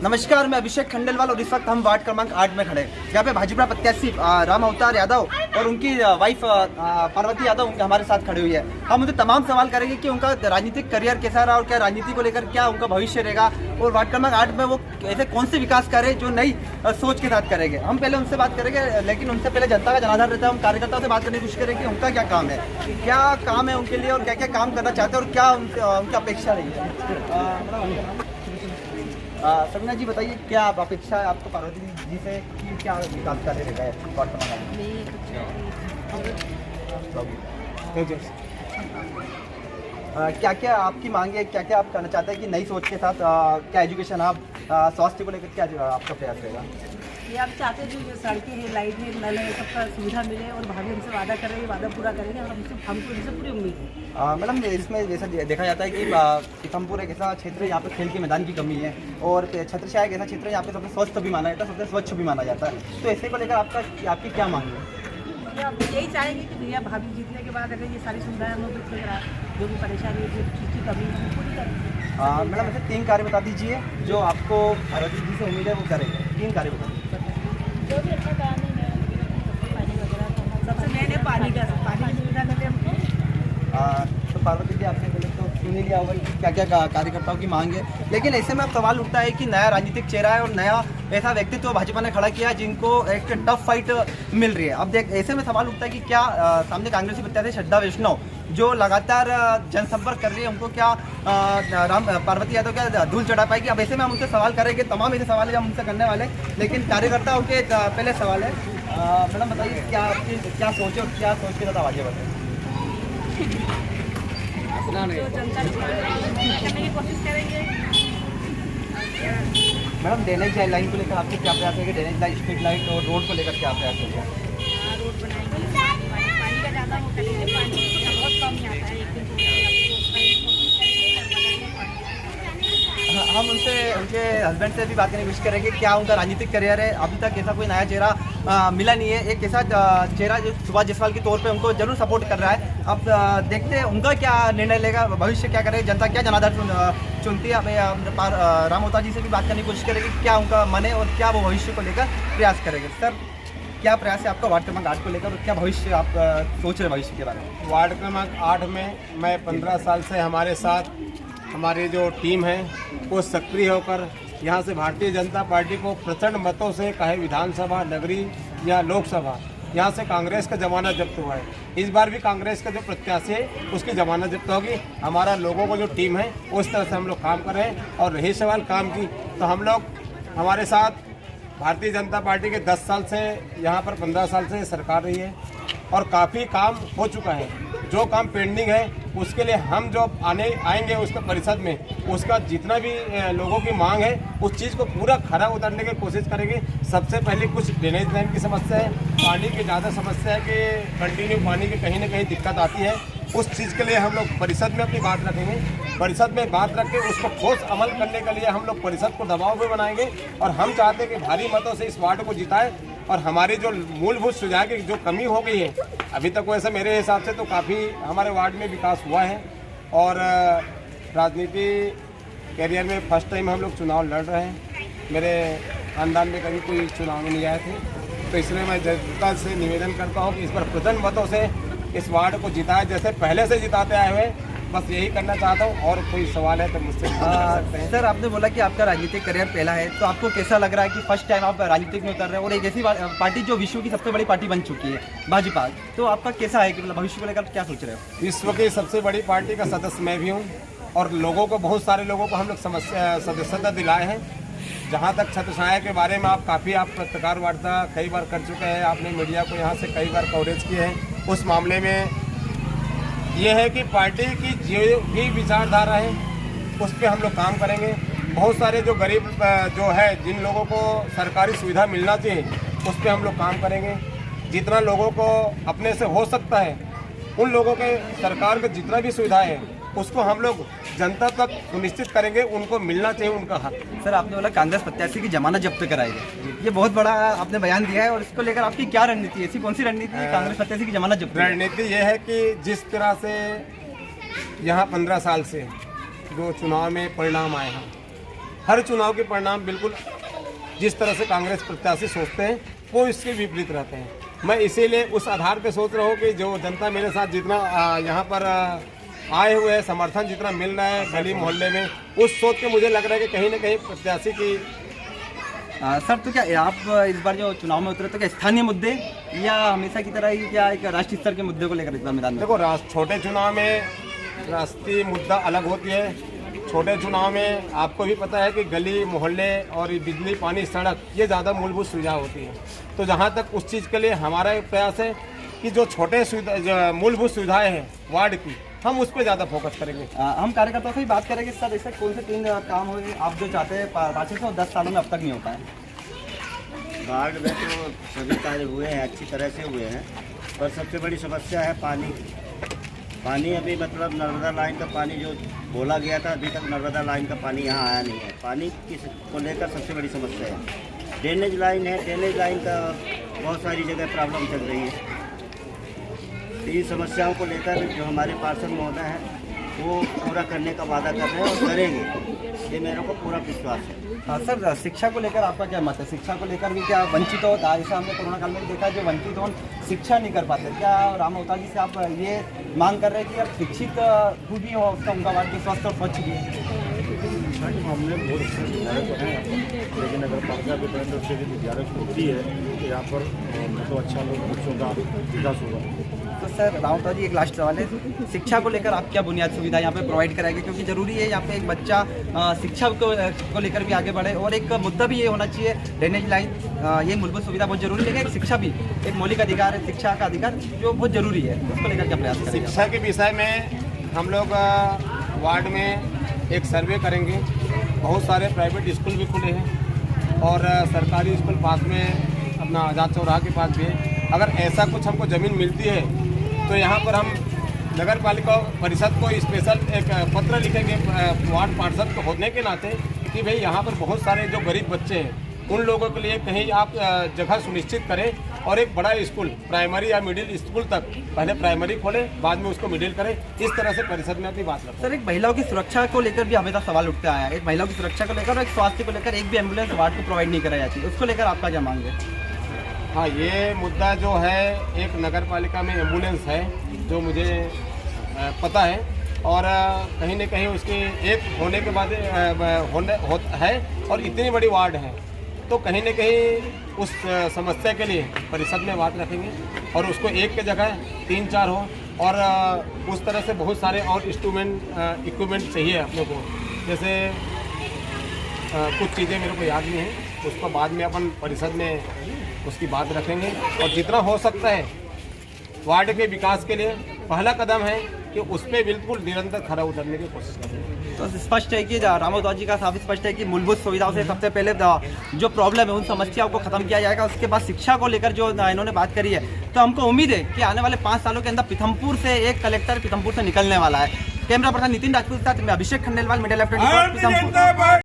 नमस्कार, मैं अभिषेक खंडेलवाल और इस वक्त हम वार्ड क्रमांक 8 में खड़े हैं। यहाँ पे भाजपा प्रत्याशी राम अवतार यादव और उनकी वाइफ पार्वती यादव हमारे साथ खड़ी हुई है। हम उनसे तमाम सवाल करेंगे कि उनका राजनीतिक करियर कैसा रहा और क्या राजनीति को लेकर क्या उनका भविष्य रहेगा और वार्ड क्रमांक 8 में वो ऐसे कौन से विकास कार्य जो नई सोच के साथ करेंगे। हम पहले उनसे बात करेंगे, लेकिन उनसे पहले जनता का जनाधार रहता है। हम कार्यकर्ताओं से बात करने की कोशिश करेंगे कि उनका क्या काम है, क्या काम है उनके लिए और क्या क्या काम करना चाहते हैं और क्या उनकी अपेक्षा रही है। समीना जी बताइए, क्या आप अपेक्षा है आपको पार्वती जी से कि क्या विकास कार्य रहेगा वार्ड क्या क्या आपकी मांग है, क्या क्या आप करना चाहते हैं कि नई सोच के साथ क्या एजुकेशन आप स्वास्थ्य को लेकर क्या आपका प्रयास रहेगा? ये आप चाहते हैं जो सड़कें हैं, लाइट है, नल है, सबका सुविधा मिले और भाभी हमसे वादा कर रहे हैं, वादा पूरा करेंगे और हमको इनसे पूरी उम्मीद है। मैडम, इसमें जैसा देखा जाता है कि पीथमपुर एक ऐसा क्षेत्र है यहाँ पे खेल के मैदान की कमी है और छत्रछाया एक ऐसा क्षेत्र है यहाँ पे सबसे स्वस्थ भी माना जाता है, सबसे स्वच्छ भी माना जाता है। तो ऐसे को लेकर आपकी क्या मांग है? आप यही चाहेंगे कि भैया भाभी जीतने के बाद अगर ये सारी सुविधाएं हम लोग जो भी परेशानी है, जो चीज़ की कमी है, वो पूरी करेंगे। मैडम, ऐसे 3 कार्य बता दीजिए जो आपको पार्वती जी से उम्मीद है वो करेंगे। 3 कार्य बता दीजिए जो भी अच्छा काम है, पानी वगैरह सबसे मेन है पानी की सुविधा करते हैं। तो पार्वती जी आपने पहले तो सुन ही लिया होगा कि क्या क्या कार्यकर्ताओं की मांग है, लेकिन ऐसे में अब सवाल उठता है कि नया राजनीतिक चेहरा है और नया ऐसा व्यक्तित्व भाजपा ने खड़ा किया जिनको एक टफ फाइट मिल रही है। अब ऐसे में सवाल उठता है कि क्या सामने कांग्रेसी प्रत्याशी श्रद्धा वैष्णव जो लगातार जनसंपर्क कर रही है, उनको क्या पार्वती यादव क्या धूल चढ़ा पाएगी? अब ऐसे में हम उनसे सवाल करेंगे, तमाम ऐसे सवाल हम उनसे करने वाले, लेकिन कार्यकर्ताओं के पहले सवाल है। मैडम बताइए, क्या आपकी क्या सोचे और क्या सोच के साथ आगे बढ़े? करने की कोशिश करेंगे। मैडम, ड्रेनेज लाइन को लेकर आपके क्या प्रयास है? ड्रेनेज लाइन, स्ट्रीट लाइट और रोड को लेकर क्या प्रयास है? रोड बनाएंगे, पानी का ज़्यादा वो करेंगे, पानी बहुत कम आता है। एक दिन हम उनके हस्बैंड से भी बात करने की कोशिश करेंगे, क्या उनका राजनीतिक करियर है। अभी तक ऐसा कोई नया चेहरा मिला नहीं है, एक ऐसा चेहरा जो सुभाष जायसवाल के तौर पे उनको जरूर सपोर्ट कर रहा है। अब देखते हैं उनका क्या निर्णय लेगा, भविष्य क्या करेगा, जनता क्या जनाधार चुनती है। हमें राम अवतार जी से भी बात करने की कोशिश करेंगे, क्या उनका मन है और क्या वो भविष्य को लेकर प्रयास करेंगे। सर, क्या प्रयास है आपका वार्ड क्रमांक 8 को लेकर और क्या भविष्य आप सोच रहे हैं भविष्य के बारे में? वार्ड क्रमांक 8 में मैं 15 साल से हमारे साथ हमारी जो टीम है वो सक्रिय होकर यहाँ से भारतीय जनता पार्टी को प्रचंड मतों से, चाहे विधानसभा, नगरी या लोकसभा, यहाँ से कांग्रेस का जमाना जब्त हुआ है। इस बार भी कांग्रेस का जो प्रत्याशी है उसकी जमानत जब्त होगी। हमारा लोगों को जो टीम है उस तरह से हम लोग काम कर रहे हैं। और रही सवाल काम की, तो हम लोग हमारे साथ भारतीय जनता पार्टी के 10 साल से यहाँ पर 15 साल से सरकार रही है और काफ़ी काम हो चुका है। जो काम पेंडिंग है उसके लिए हम जो आएंगे उसके परिषद में, उसका जितना भी लोगों की मांग है उस चीज़ को पूरा खरा उतारने की कोशिश करेंगे। सबसे पहले कुछ ड्रेनेज लाइन की समस्या है, पानी की ज़्यादा समस्या है कि कंटिन्यू पानी की कहीं ना कहीं दिक्कत आती है। उस चीज़ के लिए हम लोग परिषद में अपनी बात रखेंगे। परिषद में बात रख के उसको ठोस अमल करने के लिए हम लोग परिषद को दबाव भी बनाएंगे और हम चाहते हैं कि भारी मतों से इस वार्ड को जिताएं और हमारी जो मूलभूत सुझाव की जो कमी हो गई है अभी तक, वैसे मेरे हिसाब से तो काफ़ी हमारे वार्ड में विकास हुआ है। और राजनीति कैरियर में फर्स्ट टाइम हम लोग चुनाव लड़ रहे हैं। मेरे खानदान में कभी कोई चुनाव में नहीं आए थे, तो इसलिए मैं जनता से निवेदन करता हूँ कि इस पर प्रचंड मतों से इस वार्ड को जिताए, जैसे पहले से जिताते आए हुए। बस यही करना चाहता हूँ। और कोई सवाल है तो मुझसे पूछ सकते हैं। सर, आपने बोला कि आपका राजनीतिक करियर पहला है, तो आपको कैसा लग रहा है कि फर्स्ट टाइम आप राजनीतिक में उतर रहे हैं और एक ऐसी पार्टी जो विश्व की सबसे बड़ी पार्टी बन चुकी है, भाजपा, तो आपका कैसा है कि मतलब भविष्य को लेकर क्या सोच रहे हो? विश्व की सबसे बड़ी पार्टी का सदस्य मैं भी हूँ और लोगों को, बहुत सारे लोगों को हम लोग सदस्यता दिलाए हैं। जहाँ तक छत्रछाया के बारे में आप पत्रकार वार्ता कई बार कर चुके हैं, आपने मीडिया को यहाँ से कई बार कवरेज किए हैं। उस मामले में ये है कि पार्टी की जो भी विचारधारा है उस पर हम लोग काम करेंगे। बहुत सारे जो गरीब जो है, जिन लोगों को सरकारी सुविधा मिलना चाहिए, उस पर हम लोग काम करेंगे। जितना लोगों को अपने से हो सकता है, उन लोगों के सरकार के जितना भी सुविधाएं हैं उसको हम लोग जनता तक सुनिश्चित करेंगे, उनको मिलना चाहिए उनका हक। सर, आपने बोला कांग्रेस प्रत्याशी की जमानत जब्त कराएगी, ये बहुत बड़ा आपने बयान दिया है और इसको लेकर आपकी क्या रणनीति है? ऐसी कौन सी रणनीति है कांग्रेस प्रत्याशी की जमानत जब्त? रणनीति ये है कि जिस तरह से यहाँ 15 साल से जो चुनाव में परिणाम आए हैं हर चुनाव के परिणाम बिल्कुल जिस तरह से कांग्रेस प्रत्याशी सोचते हैं वो इसके विपरीत रहते हैं। मैं इसीलिए उस आधार पे सोच रहा हूँ कि जो जनता मेरे साथ जितना यहाँ पर आए हुए हैं, समर्थन जितना मिल रहा है गली मोहल्ले में, उस सोच के मुझे लग रहा है कि कहीं ना कहीं प्रत्याशी की सर तो क्या आप इस बार जो चुनाव में उतरे तो क्या स्थानीय मुद्दे या हमेशा की तरह ही क्या एक राष्ट्रीय स्तर के मुद्दे को लेकर इस बार मैदान में? देखो, छोटे चुनाव में राष्ट्रीय मुद्दा अलग होती है। छोटे चुनाव में आपको भी पता है कि गली मोहल्ले और बिजली पानी सड़क ये ज़्यादा मूलभूत सुविधा होती है। तो जहाँ तक उस चीज़ के लिए हमारा एक प्रयास है कि जो छोटे मूलभूत सुविधाएं हैं वार्ड की, हम उस पर ज़्यादा फोकस करेंगे। हम कार्यकर्ताओं से ही बात करेंगे सर, ऐसे कौन से 3 काम हुए आप जो चाहते हैं 5 से 10 सालों में अब तक नहीं हो पाए? वार्ड में तो सभी कार्य हुए हैं, अच्छी तरह से हुए हैं, पर सबसे बड़ी समस्या है पानी। पानी अभी मतलब नर्मदा लाइन का पानी जो बोला गया था, अभी तक नर्मदा लाइन का पानी यहाँ आया नहीं है। पानी को लेकर सबसे बड़ी समस्या है। ड्रेनेज लाइन है, ड्रेनेज लाइन का बहुत सारी जगह प्रॉब्लम चल रही है। इन समस्याओं को लेकर जो हमारे पार्षद महोदय हैं वो पूरा करने का वादा कर रहे हैं और करेंगे, ये मेरे को पूरा विश्वास है। सर शिक्षा को लेकर आपका क्या मत है? शिक्षा को लेकर भी क्या वंचित हो, जैसा हमने कोरोना काल में भी देखा, जो वंचित हो शिक्षा नहीं कर पाते, क्या राम अवतार जी से आप ये मांग कर रहे हैं कि अब शिक्षित खुद ही हो, उसका उनका वार्ड भी स्वस्थ और स्वच्छ भी है? शिक्षा के मामले में बहुत अच्छे विधायक हैं, लेकिन अगर पालिका के तरफ से भी विधायक होती है तो यहाँ पर मतलब अच्छा लोग बच्चों का विकास होगा। तो सर राम अवतार जी एक लास्ट सवाल है, शिक्षा को लेकर आप क्या बुनियादी सुविधा यहाँ पे प्रोवाइड कराएंगे? क्योंकि जरूरी है यहाँ पे एक बच्चा शिक्षा को लेकर भी आगे बढ़े, और एक मुद्दा भी ये होना चाहिए ड्रेनेज लाइन, ये मूलभूत सुविधा बहुत जरूरी है, लेकिन एक शिक्षा भी एक मौलिक अधिकार है, शिक्षा का अधिकार जो बहुत जरूरी है, उसको लेकर क्या प्रयास करेंगे? शिक्षा के विषय में हम लोग वार्ड में एक सर्वे करेंगे। बहुत सारे प्राइवेट स्कूल भी खुले हैं और सरकारी स्कूल पास में अपना आज़ाद चौराहा के पास भी है। अगर ऐसा कुछ हमको ज़मीन मिलती है तो यहाँ पर हम नगर पालिका परिषद को स्पेशल एक पत्र लिखेंगे वार्ड पार्षद को होने के नाते कि भाई यहाँ पर बहुत सारे जो गरीब बच्चे हैं उन लोगों के लिए कहीं आप जगह सुनिश्चित करें और एक बड़ा स्कूल प्राइमरी या मिडिल स्कूल तक, पहले प्राइमरी खोलें बाद में उसको मिडिल करें। इस तरह से परिषद में अपनी बात रखें। सर एक महिलाओं की सुरक्षा को लेकर भी हमेशा सवाल उठते आया है, एक महिलाओं की सुरक्षा को लेकर और एक स्वास्थ्य को लेकर एक भी एम्बुलेंस वार्ड को प्रोवाइड नहीं कराई जाती, उसको लेकर आपका क्या मांग है? हाँ, ये मुद्दा जो है एक नगर पालिका में एम्बुलेंस है जो मुझे पता है, और कहीं न कहीं उसकी एक होने के बाद है और इतनी बड़ी वार्ड है तो कहीं न कहीं उस समस्या के लिए परिषद में बात रखेंगे और उसको एक के जगह 3-4 हो, और उस तरह से बहुत सारे और इक्विपमेंट चाहिए अपने को। जैसे कुछ चीज़ें मेरे को याद नहीं है, उसको बाद में अपन परिषद में उसकी बात रखेंगे। और जितना हो सकता है वार्ड के विकास के लिए पहला कदम है कि उस पर बिल्कुल निरंतर खरा उतरने की कोशिश करेंगे। तो स्पष्ट है कि राम अवतार जी का साफ स्पष्ट है कि मूलभूत सुविधाओं से सबसे पहले जो प्रॉब्लम है उन समस्याओं को खत्म किया जाएगा, उसके बाद शिक्षा को लेकर जो इन्होंने बात करी है, तो हमको उम्मीद है कि आने वाले 5 सालों के अंदर पीथमपुर से एक कलेक्टर पीथमपुर से निकलने वाला है। कैमरा पर्सन नितिन राजपूत के साथ मैं अभिषेक खंडेलवाल, मीडिया लेफ्ट पीथमपुर।